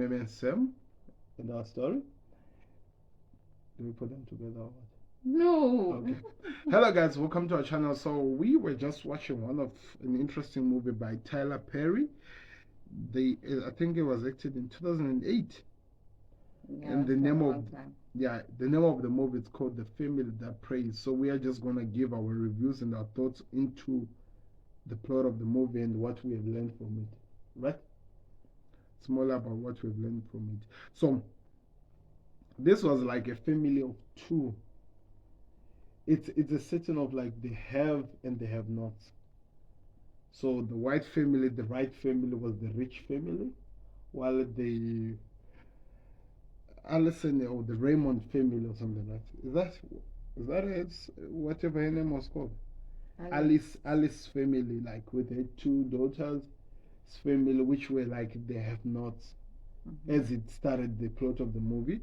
Meme&Sam in our story? Do we put them together or what? No. Okay. Hello guys, welcome to our channel. So we were just watching an interesting movie by Tyler Perry. I think it was acted in 2008. Yeah, And the name of the movie is called The Family That Prays. So we are just gonna give our reviews and our thoughts into the plot of the movie and what we have learned from it. Right? It's more about what we've learned from it. So this was like a family of two. It's a setting of like the have and the have nots. So the white family, the right family was the rich family, while the Allison or the Raymond family or something like that. Is that it? Whatever her name was called? Alice family, like with her two daughters, family, which were like they have nots. As it started the plot of the movie,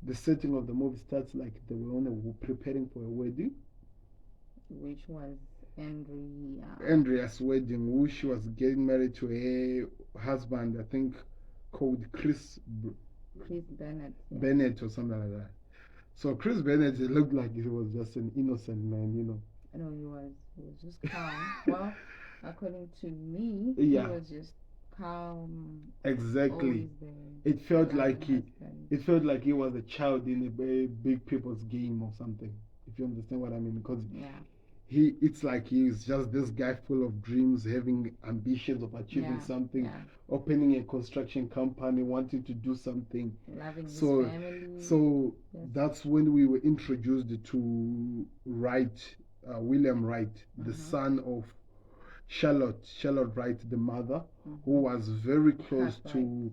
the setting of the movie starts like they were preparing for a wedding, which was Andrea's wedding, who she was getting married to a husband, I think, called Chris Bennett. Yeah. Bennett or something like that. So Chris Bennett, it looked like he was just an innocent man, you know. No, he was just calm. Well, according to me, yeah, he was just calm. Exactly. It felt like he was a child in a big people's game or something. If you understand what I mean, because it's like he's just this guy full of dreams, having ambitions of achieving something, opening a construction company, wanting to do something, loving his family. So that's when we were introduced to Wright, William Wright, the son of Charlotte Wright, the mother, who was very close to,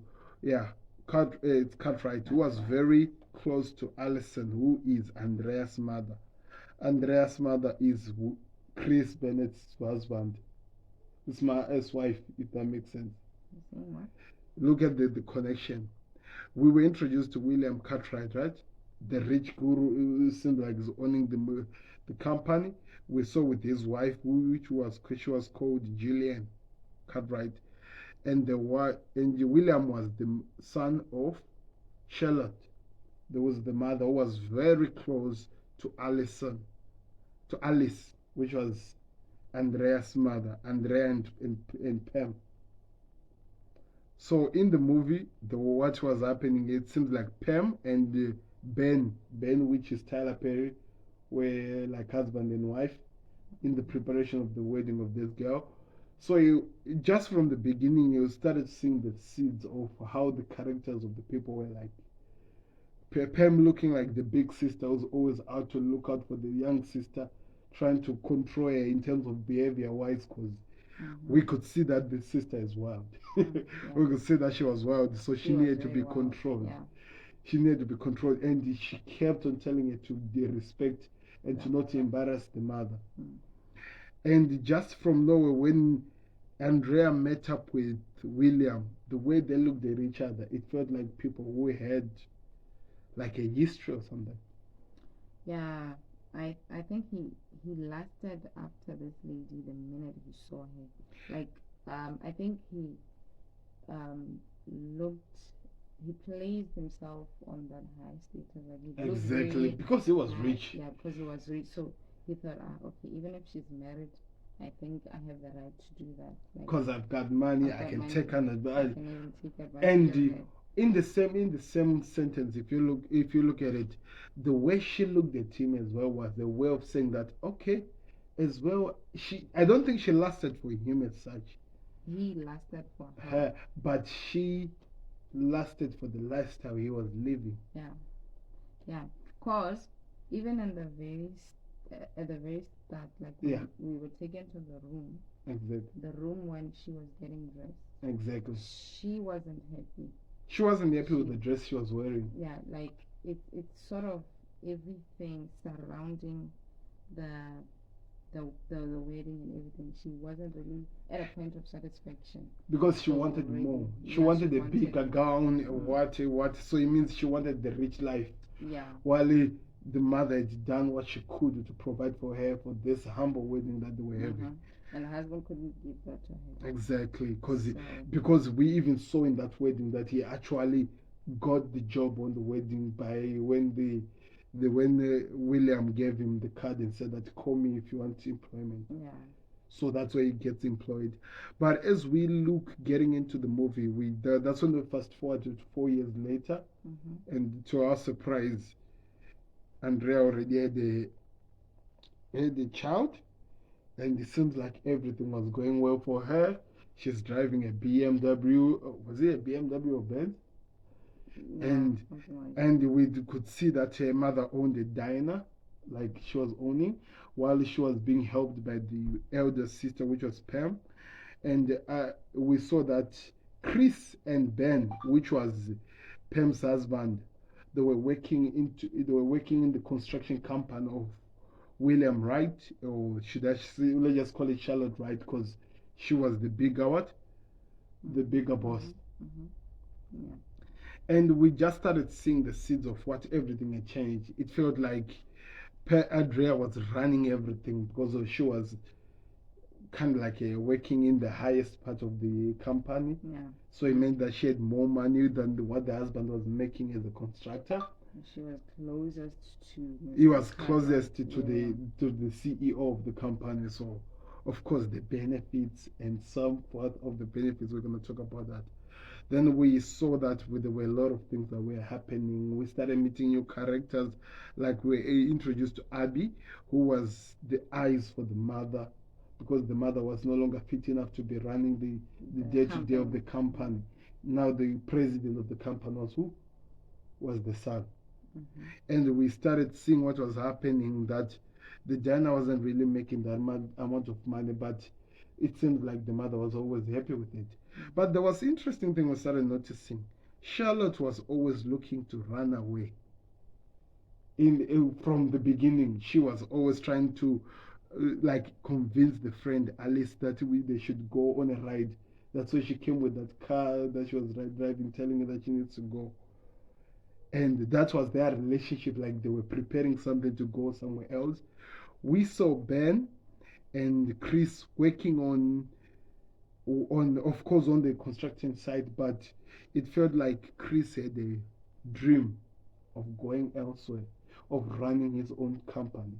Cartwright, who was very close to Allison, who is Andrea's mother. Andrea's mother is Chris Bennett's husband. It's my ex-wife, if that makes sense. Look at the connection. We were introduced to William Cartwright, right? The rich guru who seemed like he's owning the company. We saw with his wife, which was called Gillian Cartwright, and William was the son of Charlotte. There was the mother who was very close to Alice, which was Andrea's mother, Andrea and Pam. So in the movie, what was happening, it seems like Pam and Ben, which is Tyler Perry, were like husband and wife in the preparation of the wedding of this girl. So just from the beginning, you started seeing the seeds of how the characters of the people were like. Pam looking like the big sister was always out to look out for the young sister, trying to control her in terms of behavior wise, because we could see that the sister is wild. We could see that she was wild, so she needed to be controlled. She needed to be controlled, and she kept on telling her to be respect and to not embarrass the mother. And just from nowhere, when Andrea met up with William, the way they looked at each other, it felt like people who had like a history or something. Yeah, I think he lasted after this lady the minute he saw her. Like, I think he placed himself on that high status. Like exactly, because he was rich. Yeah, because he was rich. So he thought, okay, even if she's married, I think I have the right to do that. Because I've got money, I can take advantage. I can even take advantage. And in the same sentence, if you look at it, the way she looked at him as well was a way of saying that, okay, as well, I don't think she lasted for him as such. He lasted for her, but she lasted for the lifestyle he was living. Yeah. Cause even in the at the very start, like when we were taken to the room. Exactly. The room when she was getting dressed. Exactly. She wasn't happy. She wasn't happy with the dress she was wearing. Yeah, like it's sort of everything surrounding the wedding and everything. She wasn't really at a point of satisfaction. Because she wanted more. She wanted a bigger gown, what. So it means she wanted the rich life. Yeah. While the mother had done what she could to provide for her for this humble wedding that they were having. And the husband couldn't give that to her. Exactly, So, because we even saw in that wedding that he actually got the job on the wedding by when William gave him the card and said that call me if you want employment. yeah. So that's where he gets employed. But as we look getting into the movie, that's when we fast forward to 4 years later, and to our surprise, Andrea already had a child, and it seems like everything was going well for her. She's driving a BMW. Was it a BMW or Benz? Yeah, and something like and we could see that her mother owned a diner, like she was owning, while she was being helped by the elder sister, which was Pam. And we saw that Chris and Ben, which was Pam's husband, they were working in the construction company of William Wright, or should I say, let's just call it Charlotte Wright, because she was the bigger what, the bigger boss. Yeah. And we just started seeing the seeds of what everything had changed. It felt like Andrea was running everything because she was kind of like working in the highest part of the company. Yeah. So it meant that she had more money than what the husband was making as a constructor. She was closest to Mr. He was Carter. closest Yeah. to the CEO of the company. So, of course, the benefits and some part of the benefits, we're going to talk about that. Then we saw that there were a lot of things that were happening. We started meeting new characters, like we were introduced to Abby, who was the eyes for the mother, because the mother was no longer fit enough to be running the day-to-day of the company. Now the president of the company was who? Was the son. And we started seeing what was happening, that the diner wasn't really making that amount of money, but it seemed like the mother was always happy with it. But there was interesting thing we started noticing. Charlotte was always looking to run away. From the beginning, she was always trying to like convince the friend Alice that they should go on a ride. That's why she came with that car that she was driving, telling her that she needs to go. And that was their relationship, like they were preparing something to go somewhere else. We saw Ben and Chris working on of course on the construction site, but it felt like Chris had a dream of going elsewhere, of running his own company.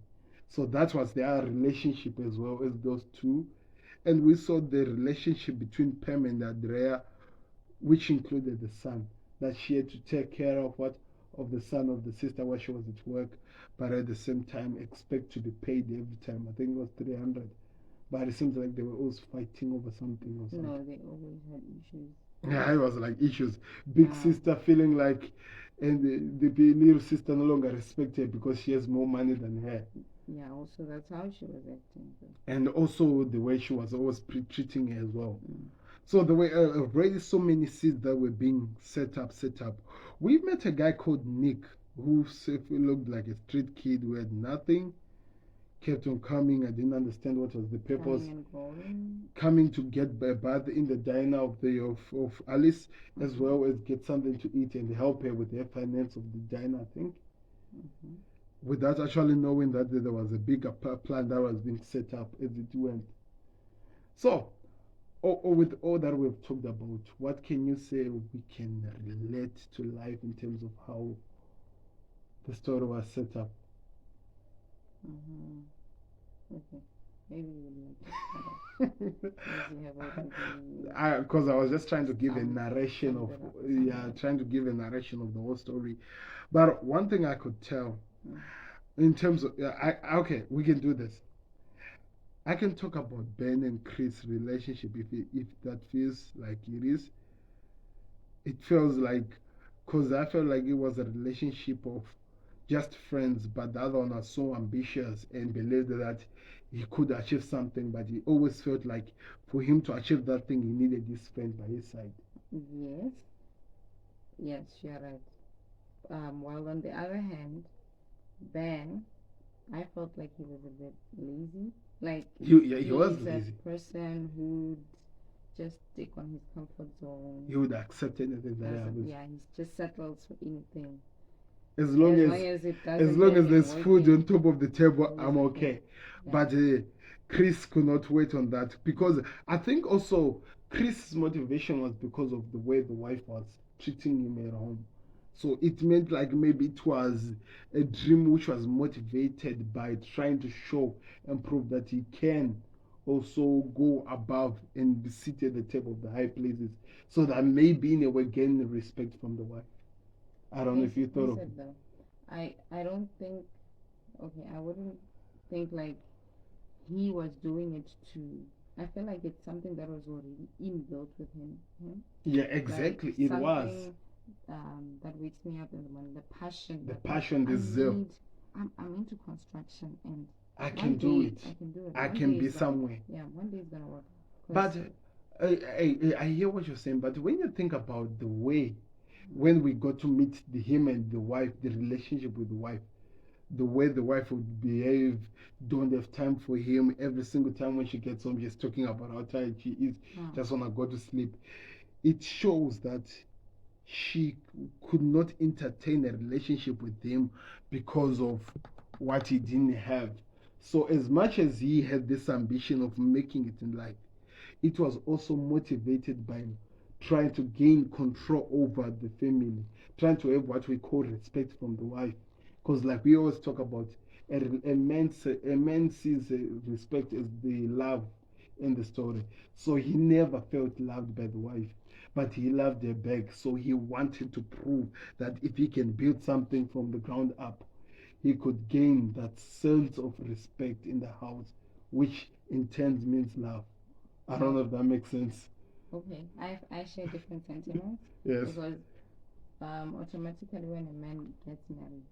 So that was their relationship as well as those two. And we saw the relationship between Pam and Andrea, which included the son, that she had to take care of what, of the son of the sister while she was at work, but at the same time expect to be paid every time. I think it was 300. But it seems like they were always fighting over something or something. No, they always had issues. Yeah, it was like issues. Big sister feeling like, and the little sister no longer respect her because she has more money than her. Yeah, also that's how she was acting. And also the way she was always treating her as well. So there were already so many seeds that were being set up. We met a guy called Nick who looked like a street kid who had nothing, kept on coming. I didn't understand what was the purpose. Coming to get a bath in the diner of Alice, as well as get something to eat and help her with her finance of the diner, I think. Without actually knowing that there was a bigger plan that was being set up as it went. So, with all that we've talked about, what can you say we can relate to life in terms of how the story was set up? Okay. Maybe because I was just trying to give a narration of the whole story. But one thing I could tell in terms of okay, we can do this. I can talk about Ben and Chris' relationship if that feels like it is. It feels like, because I felt like it was a relationship of just friends, but the other one was so ambitious and believed that he could achieve something, but he always felt like for him to achieve that thing, he needed this friend by his side. Yes, you're right. While on the other hand, Ben, I felt like he was a bit lazy. Like he was lazy. A person who just stick on his comfort zone. He would accept anything that happens. Yeah, he just settles for anything. As long as there's food on top of the table, I'm okay. Yeah. But Chris could not wait on that because I think also Chris's motivation was because of the way the wife was treating him at home. So it meant like maybe it was a dream which was motivated by trying to show and prove that he can also go above and be seated at the table of the high places. So that maybe in a way gain respect from the wife. I don't know if you thought of it. Though. I don't think, okay, I wouldn't think like he was doing it to. I feel like it's something that was already inbuilt with him. Yeah, exactly. Like it was. that wakes me up in the morning. The passion. The passion, the zeal. I'm into construction, and I can do it. I can do it. I can be somewhere. Yeah, one day it's gonna work. But I hear what you're saying. But when you think about the way, when we got to meet him and the wife, the relationship with the wife, the way the wife would behave, don't have time for him. Every single time when she gets home, she's talking about how tired she is, just wanna go to sleep. It shows that she could not entertain a relationship with him because of what he didn't have. So as much as he had this ambition of making it in life, it was also motivated by trying to gain control over the family, trying to have what we call respect from the wife. Because like we always talk about, a man sees respect as the love in the story. So he never felt loved by the wife, but he loved her back. So he wanted to prove that if he can build something from the ground up, he could gain that sense of respect in the house, which in turn means love. I don't know if that makes sense. Okay, I share different sentiments. Yes. Because automatically when a man gets married,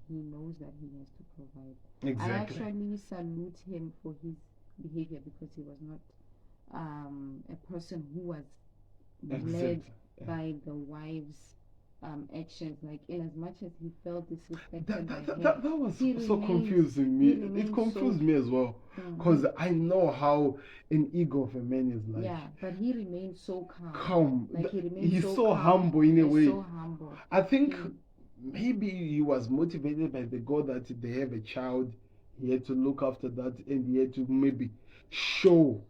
he knows that he has to provide. Exactly. I actually salute him for his behavior because he was not a person who was led by the wife's actions. Like, in as much as he felt disrespected that was so confusing me. It confused me as well because I know how an ego of a man is like. Yeah, but he remained so calm. Like, he's so humble in a way. So humble. I think maybe he was motivated by the goal that they have a child. He had to look after that, and he had to maybe show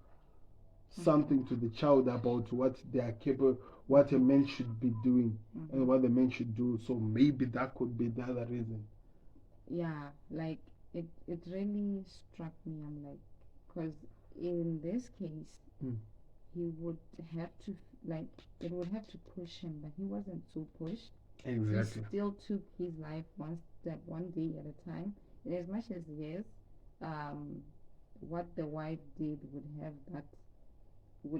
something to the child about what they are capable, what a man should be doing, and what a man should do. So maybe that could be the other reason. Yeah, like it really struck me. I'm like, because in this case, he would have to, like, it would have to push him, but he wasn't so pushed. Exactly. He still took his life one step, one day at a time. And as much as yes, what the wife did would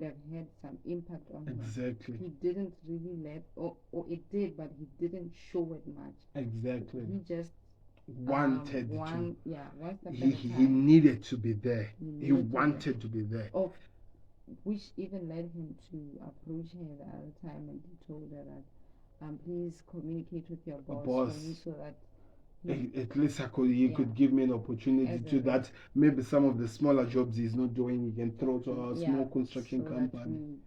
have had some impact on him. Exactly. He didn't really or it did, but he didn't show it much. Exactly. He just wanted to. Yeah, one step he needed to be there. He wanted to be there. Which even led him to approach her the other time, and he told her that please communicate with your boss. For me so that at least he could give me an opportunity to that. Maybe some of the smaller jobs he's not doing, he can throw to a small construction company.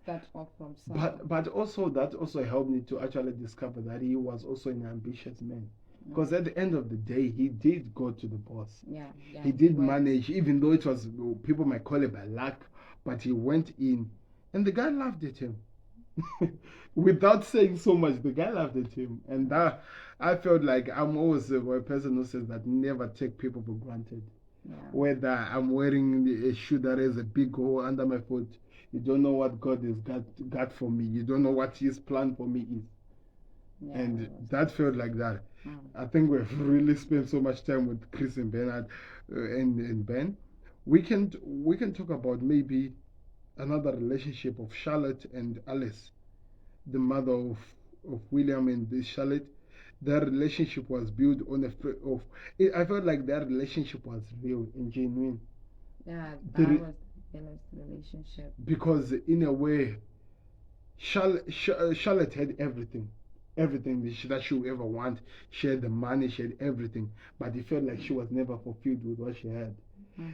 Start off from somewhere. But also that also helped me to actually discover that he was also an ambitious man. Because at the end of the day, he did go to the boss. Yeah, he did manage, even though it was, people might call it by luck, but he went in, and the guy laughed at him. Without saying so much, the guy laughed at him. And that, I felt like I'm always a person who says that never take people for granted. Yeah. Whether I'm wearing a shoe that has a big hole under my foot, you don't know what God has got for me. You don't know what His plan for me is. Yeah, and that felt like that. I think we've really spent so much time with Chris and Bernard and Ben. We can talk about maybe another relationship of Charlotte and Alice, the mother of William and Charlotte. Their relationship was built on I felt like their relationship was real and genuine. Yeah, that was the relationship. Because in a way, Charlotte had everything that she would ever want. She had the money, she had everything, but it felt like she was never fulfilled with what she had.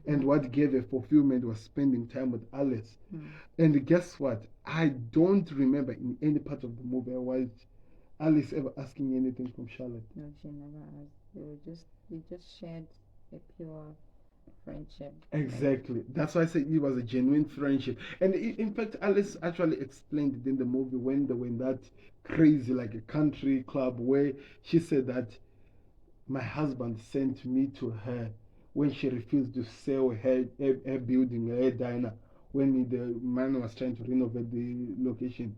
And what gave her fulfillment was spending time with Alice. And guess what? I don't remember in any part of the movie was Alice ever asking anything from Charlotte. No, she never asked. They just shared a pure friendship. Exactly. That's why I said it was a genuine friendship. And in fact, Alice actually explained it in the movie when they were in that crazy, like a country club, where she said that my husband sent me to her when she refused to sell her building, her diner, when the man was trying to renovate the location.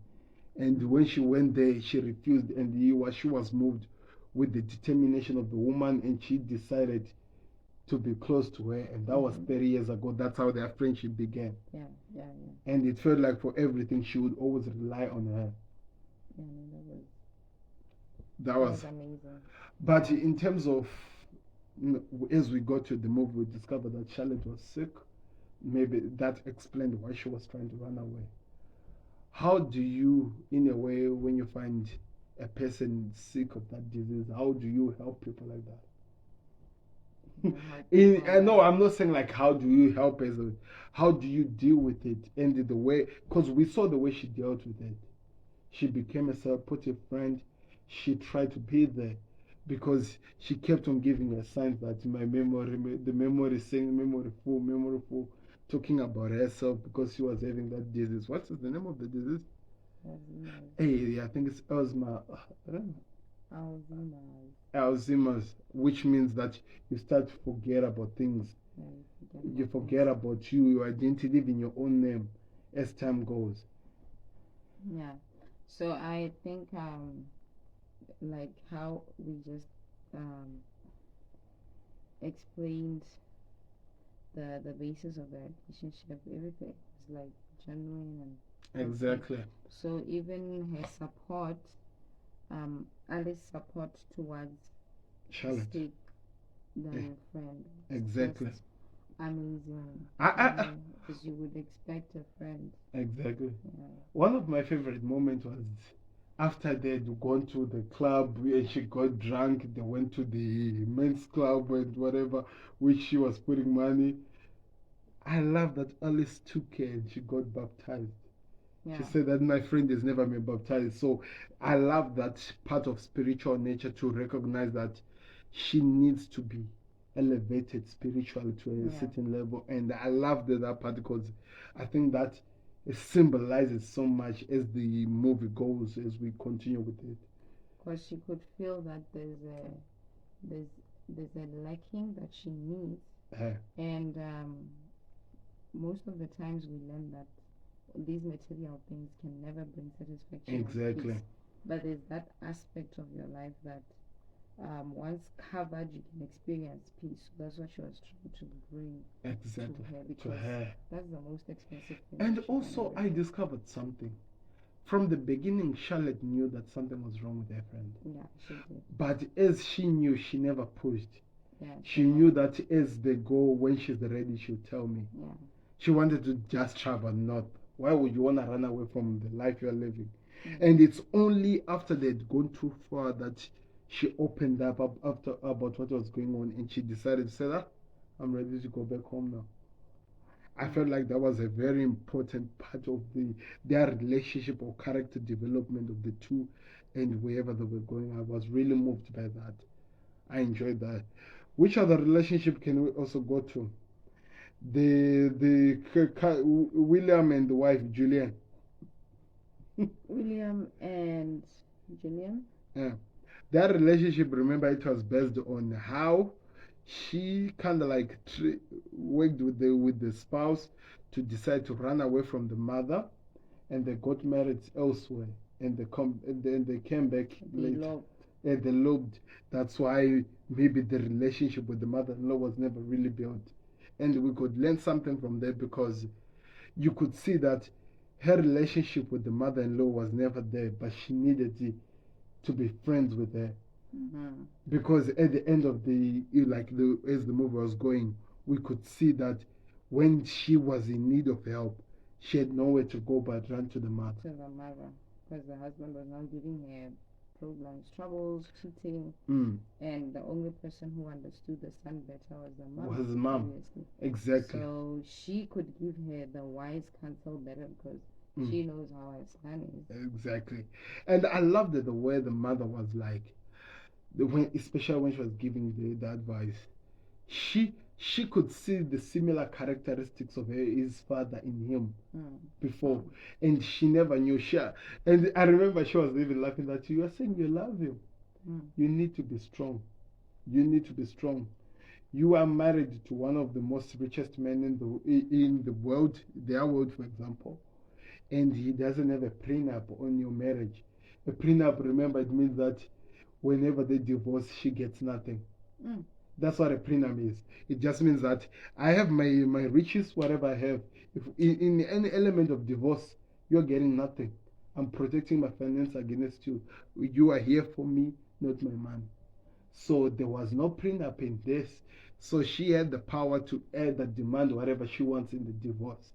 And when she went there, she refused, and she was moved with the determination of the woman, and she decided to be close to her, and that was 30 years ago. That's how their friendship began. Yeah, yeah, yeah. And it felt like for everything she would always rely on her. Yeah, That was amazing. But in terms of, as we got to the movie, we discovered that Charlotte was sick. Maybe that explained why she was trying to run away. How do you, in a way, when you find a person sick of that disease, how do you help people like that? No, I'm not saying like how do you help as a, how do you deal with it, and the way, because we saw the way she dealt with it. She became a supportive friend. She tried to be there because she kept on giving her signs that my memory, the memory saying memory full, talking about herself because she was having that disease. What is the name of the disease? Hey, I think it's Alzheimer's. I don't know. Alzheimer's, which means that you start to forget about things. You forget about you, your identity, even your own name as time goes. Yeah. So I think like how we just explained the basis of the relationship, everything is like genuine and exactly. So even her support, Alice's support towards Charlotte, sick than friend. Exactly. Amazing. Because you would expect a friend. Exactly. Yeah. One of my favorite moments was after they'd gone to the club and she got drunk. They went to the men's club and whatever, which she was putting money. I love that Alice took her and she got baptized. Yeah. She said that my friend has never been baptized. So I love that part of spiritual nature, to recognize that she needs to be elevated spiritually to a certain level. And I love that part because I think that it symbolizes so much as the movie goes, as we continue with it. Because she could feel that there's a lacking that she needs. And most of the times we learn that these material things can never bring satisfaction. Exactly. But there's that aspect of your life that once covered, you can experience peace. So that's what she was trying to bring to her, because that's the most expensive thing. And also, I discovered something. From the beginning, Charlotte knew that something was wrong with her friend. Yeah, she did. But as she knew, she never pushed. Yeah, she knew that as they go, when she's ready, she'll tell me. Yeah. She wanted to just travel north. Why would you want to run away from the life you're living? Mm-hmm. And it's only after they'd gone too far that she opened up after about what was going on, and she decided to say that I'm ready to go back home now. I felt like that was a very important part of their relationship or character development of the two, and wherever they were going, I was really moved by that. I enjoyed that. Which other relationship can we also go to? The William and the wife Julian. William and Julian. Yeah, that relationship. Remember, it was based on how she kind of like worked with the spouse to decide to run away from the mother, and they got married elsewhere, and then they came back later. And they loved. That's why maybe the relationship with the mother-in-law was never really built, and we could learn something from there, because you could see that her relationship with the mother-in-law was never there, but she needed to be friends with her. Mm-hmm. Because at the end of as the movie was going, we could see that when she was in need of help, she had nowhere to go but run to the mother. Because the husband was not giving her problems, troubles, cheating, and the only person who understood the son better was the mom. Was his mom. Exactly. So she could give her the wise counsel better, because she knows how her son is. Exactly. And I loved the way the mother was like, especially when she was giving the advice. She she could see the similar characteristics of his father in him before, and she never knew. And I remember she was even laughing at you. You are saying you love him. You need to be strong. You need to be strong. You are married to one of the most richest men in the world, their world, for example, and he doesn't have a prenup on your marriage. A prenup, remember, it means that whenever they divorce, she gets nothing. That's what a prenup is. It just means that I have my riches, whatever I have. If in any element of divorce, you're getting nothing. I'm protecting my finance against you. You are here for me, not my money. So there was no prenup in this. So she had the power to add the demand whatever she wants in the divorce.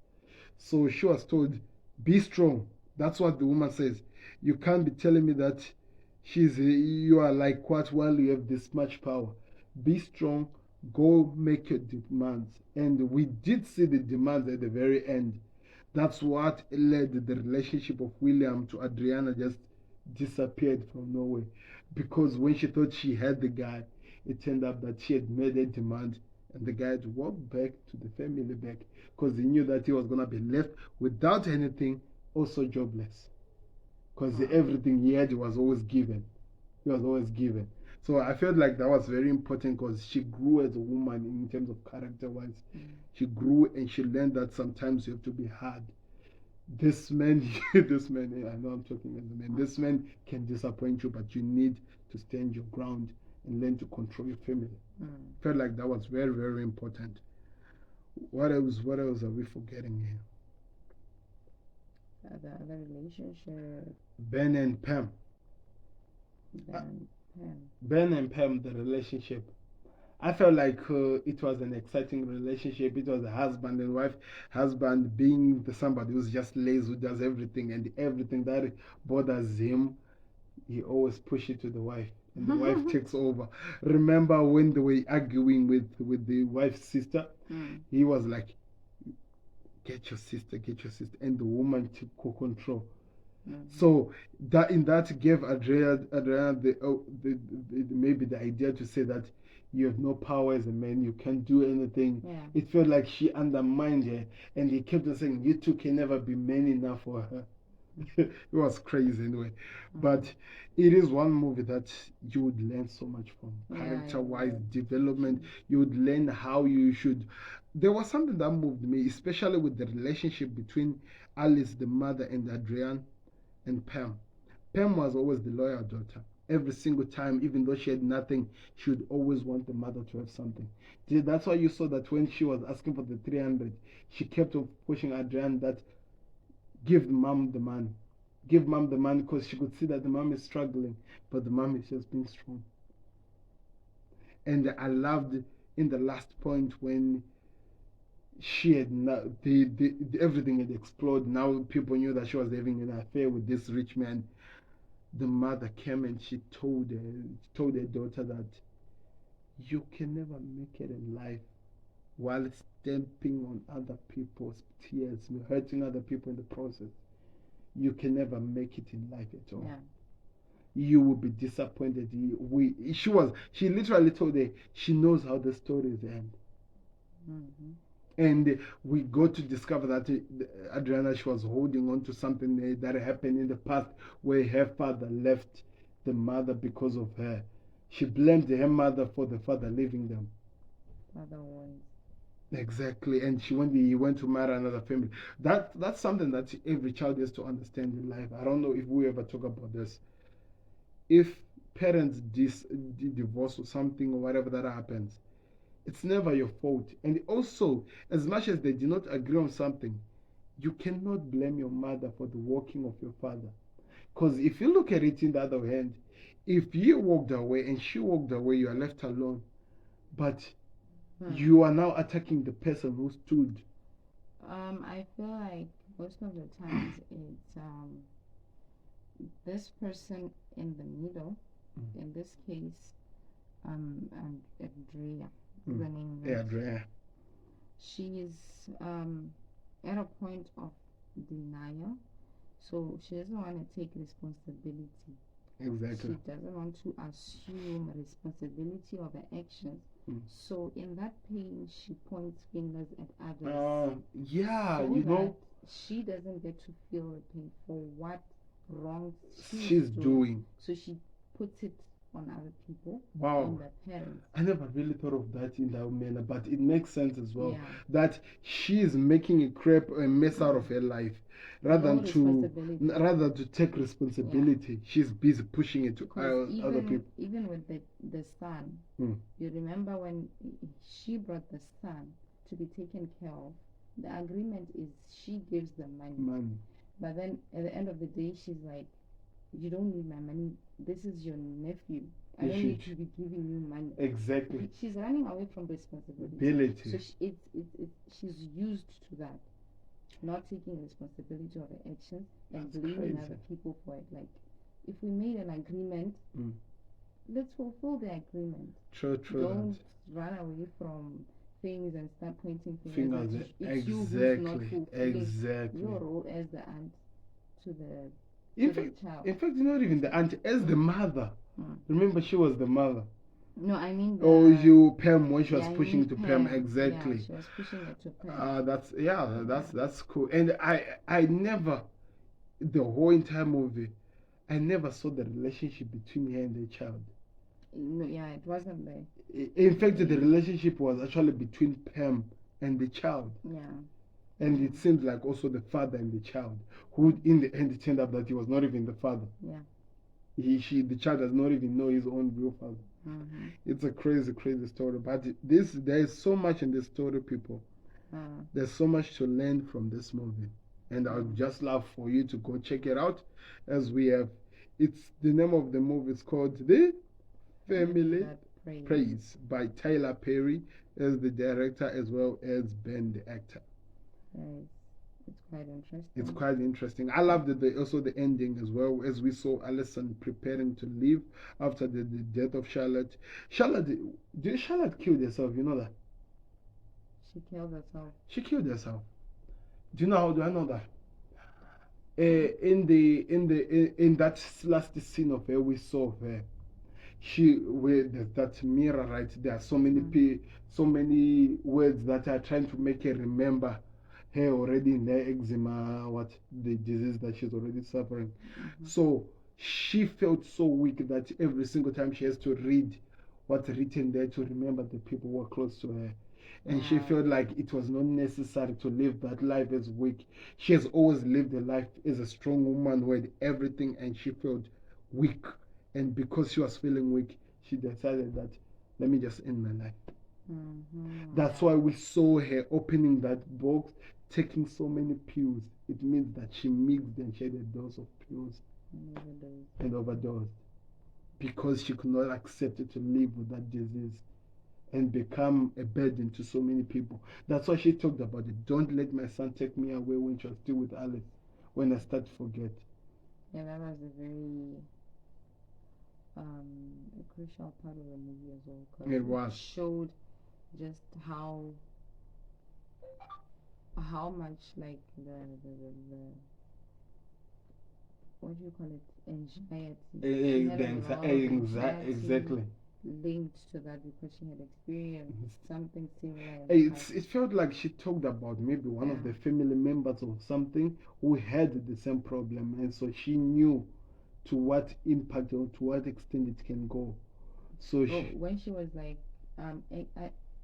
So she was told, be strong. That's what the woman says. You can't be telling me that you are like what while you have this much power. Be strong, go make your demands. And we did see the demands at the very end. That's what led the relationship of William to Adriana just disappeared from nowhere. Because when she thought she had the guy, it turned out that she had made a demand and the guy had walked back to the family back because he knew that he was going to be left without anything, also jobless. Because everything he had was always given. He was always given. So I felt like that was very important because she grew as a woman in terms of character-wise. She grew and she learned that sometimes you have to be hard. This man, this man, I know I'm talking as a man, this man can disappoint you, but you need to stand your ground and learn to control your family. Felt like that was very, very important. What else are we forgetting here? The other relationship. Ben and Pam. Ben and Pam, the relationship. I felt like it was an exciting relationship. It was a husband and wife. Husband being somebody who's just lazy, who does everything, and everything that bothers him, he always pushes it to the wife, and the wife takes over. Remember when they were arguing with the wife's sister? He was like, get your sister, and the woman took control. So that gave Adriana maybe the idea to say that you have no power as a man, you can't do anything. It felt like she undermined her, and he kept on saying, you two can never be man enough for her. It was crazy anyway. But it is one movie that you would learn so much from. Character-wise, development, you would learn how you should. There was something that moved me, especially with the relationship between Alice, the mother, and Adrienne and Pam. Pam was always the loyal daughter. Every single time, even though she had nothing, she would always want the mother to have something. That's why you saw that when she was asking for the 300, she kept on pushing Adrienne that give mom the money. Give mom the money because she could see that the mom is struggling, but the mom is just being strong. And I loved in the last point when she had everything had exploded. Now people knew that she was having an affair with this rich man. The mother came and she told her daughter that you can never make it in life while stamping on other people's tears, hurting other people in the process. You can never make it in life at all. You will be disappointed. She literally told her she knows how the stories end. And we got to discover that Adriana, she was holding on to something that happened in the past where her father left the mother because of her. She blamed her mother for the father leaving them. Otherwise. Exactly, and he went to marry another family. That's something that every child has to understand in life. I don't know if we ever talk about this. If parents divorce or something or whatever that happens, it's never your fault. And also, as much as they do not agree on something, you cannot blame your mother for the walking of your father. Because if you look at it in the other hand, if you walked away and she walked away, you are left alone. But you are now attacking the person who stood. I feel like most of the times it's this person in the middle. In this case, and Andrea. The name. Andrea. She is at a point of denial, so she doesn't want to take responsibility. Exactly. She doesn't want to assume responsibility of her actions. So in that pain, she points fingers at others. Yeah, so you that know, she doesn't get to feel the pain for what wrong she's doing. So she puts it on other people, Wow. on the parents. I never really thought of that in that manner, but it makes sense as well. Yeah. That she is making a mess out of her life, rather to take responsibility. Yeah. She's busy pushing it to other people. Even with the son, you remember when she brought the son to be taken care of. The agreement is she gives the money. But then at the end of the day, she's like, you don't need my money. This is your nephew. I don't need to be giving you money. Exactly. She's running away from responsibility. So she's used to that, not taking responsibility of her actions and blaming other people for it. Like, if we made an agreement, let's fulfill the agreement. True. Don't run away from things and start pointing fingers. It's you who's not fulfilling your role as the aunt to the child. In fact, not even the aunt, as the mother. Remember, she was the mother. No, I mean Pam, when she was pushing to Pam. Exactly. Yeah, she was pushing it to Pam. That's cool. And I never, the whole entire movie, I never saw the relationship between her and the child. No, yeah, it wasn't there. In fact, the relationship was actually between Pam and the child. Yeah. And it seemed like also the father and the child, who in the end it turned out that he was not even the father. Yeah. The child does not even know his own real father. It's a crazy story. But there is so much in this story, people. There's so much to learn from this movie. And I would just love for you to go check it out, as we have. It's the name of the movie is called The Family Praise by Tyler Perry as the director, as well as Ben the actor. It's quite interesting. It's quite interesting. I loved also the ending as well, as we saw Alison preparing to leave after the death of Charlotte. Charlotte killed herself? You know that? She killed herself. She killed herself. Do you know how do I know that? In that last scene of her, we saw her. With that mirror right there. So many words that are trying to make her remember her already in her eczema, the disease that she's already suffering. So she felt so weak that every single time she has to read what's written there to remember the people who were close to her. And she felt like it was not necessary to live that life as weak. She has always lived a life as a strong woman who had everything, and she felt weak. And because she was feeling weak, she decided that, let me just end my life. That's why we saw her opening that box, taking so many pills. It means that she mixed and she had a dose of pills and overdosed, because she could not accept it to live with that disease and become a burden to so many people. That's why she talked about it. Don't let my son take me away when she was still with Alice, when I start to forget. Yeah, that was a very a crucial part of the movie as well, because it showed just how much like the what do you call it, anxiety exactly linked to that, because she had experienced something similar. It felt like she talked about maybe one of the family members or something who had the same problem, and so she knew to what impact or to what extent it can go. So when she was like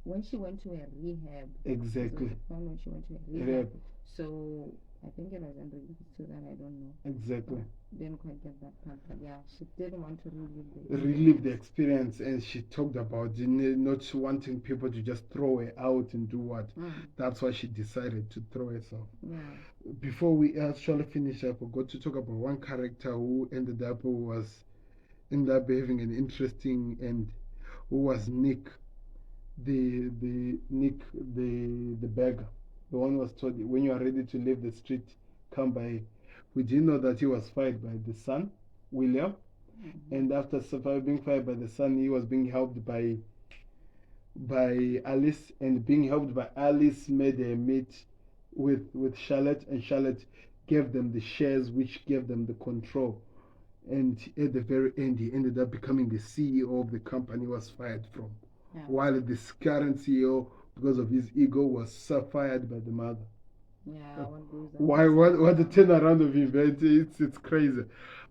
when she went to a rehab. Exactly. When she went to a rehab. So I think it was under to that, I don't know. Exactly. Didn't quite get that part, but yeah, she didn't want to relive the experience, and she talked about not wanting people to just throw her out and do what. That's why she decided to throw herself. Yeah. Before we actually finish, I forgot to talk about one character who ended up having an interesting end, who was Nick, the beggar. The one was told, when you are ready to leave the street, come by. We didn't know that he was fired by the son, William. And after being fired by the son, he was being helped by Alice, and being helped by Alice made a meet with Charlotte, and Charlotte gave them the shares, which gave them the control. And at the very end, he ended up becoming the CEO of the company he was fired from. while this current CEO, because of his ego, was fired by the mother. Yeah, what the turnaround of events? It's crazy,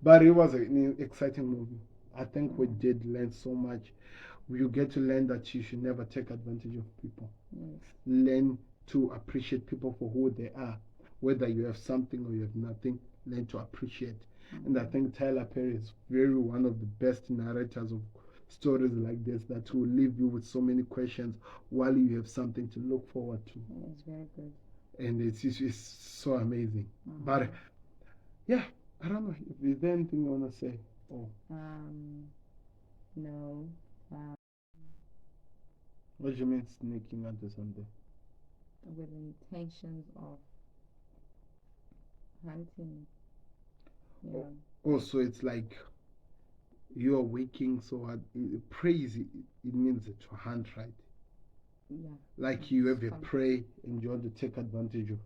but it was an exciting movie. I think we did learn so much. You get to learn that you should never take advantage of people. Yes. Learn to appreciate people for who they are, whether you have something or you have nothing. Learn to appreciate. And I think Tyler Perry is very one of the best narrators of stories like this that will leave you with so many questions while you have something to look forward to. It's very good. And it's so amazing. But yeah, I don't know. Is there anything you want to say? Oh. No. What do you mean sneaking onto something? With intentions of hunting. Yeah. So it's like you're waking, so praise, it means to hunt, right? Yeah. Like you have a prey and you want to take advantage of.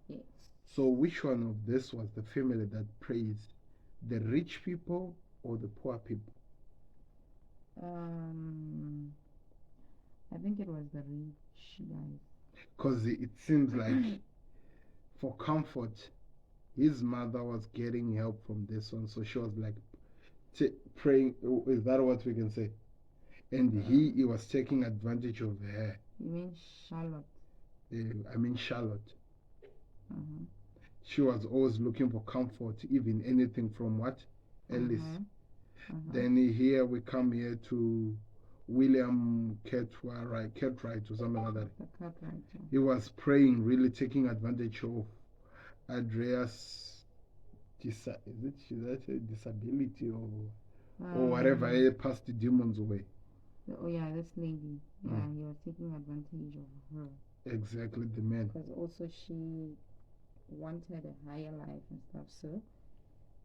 Yes. So which one of this was the family that praised? The rich people or the poor people? I think it was the rich guys. Because it seems like for comfort, his mother was getting help from this one, so she was like praying. Is that what we can say? And he was taking advantage of her. You mean Charlotte? I mean Charlotte. She was always looking for comfort, even anything from what? Ellis. Then here we come here to William Cartwright or something like that. He was praying, really taking advantage of Andreas' disability or whatever. He passed the demons away. Oh yeah, this lady. Yeah, he was taking advantage of her. Exactly, the man. Because also she wanted a higher life and stuff, so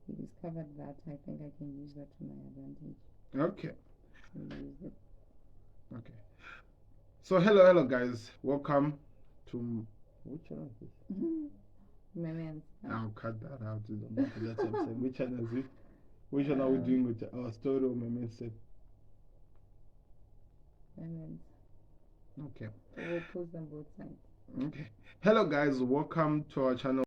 he discovered that. I think I can use that to my advantage. Okay. So use it. Okay. So hello guys, welcome to which channel is this? Meme&Sam. I'll cut that out. That's what I'm saying. Which channel is it? Which one are we doing with our story or Meme&Sam? Meme&Sam. Okay. So we'll post them both sides. Okay. Hello guys, welcome to our channel.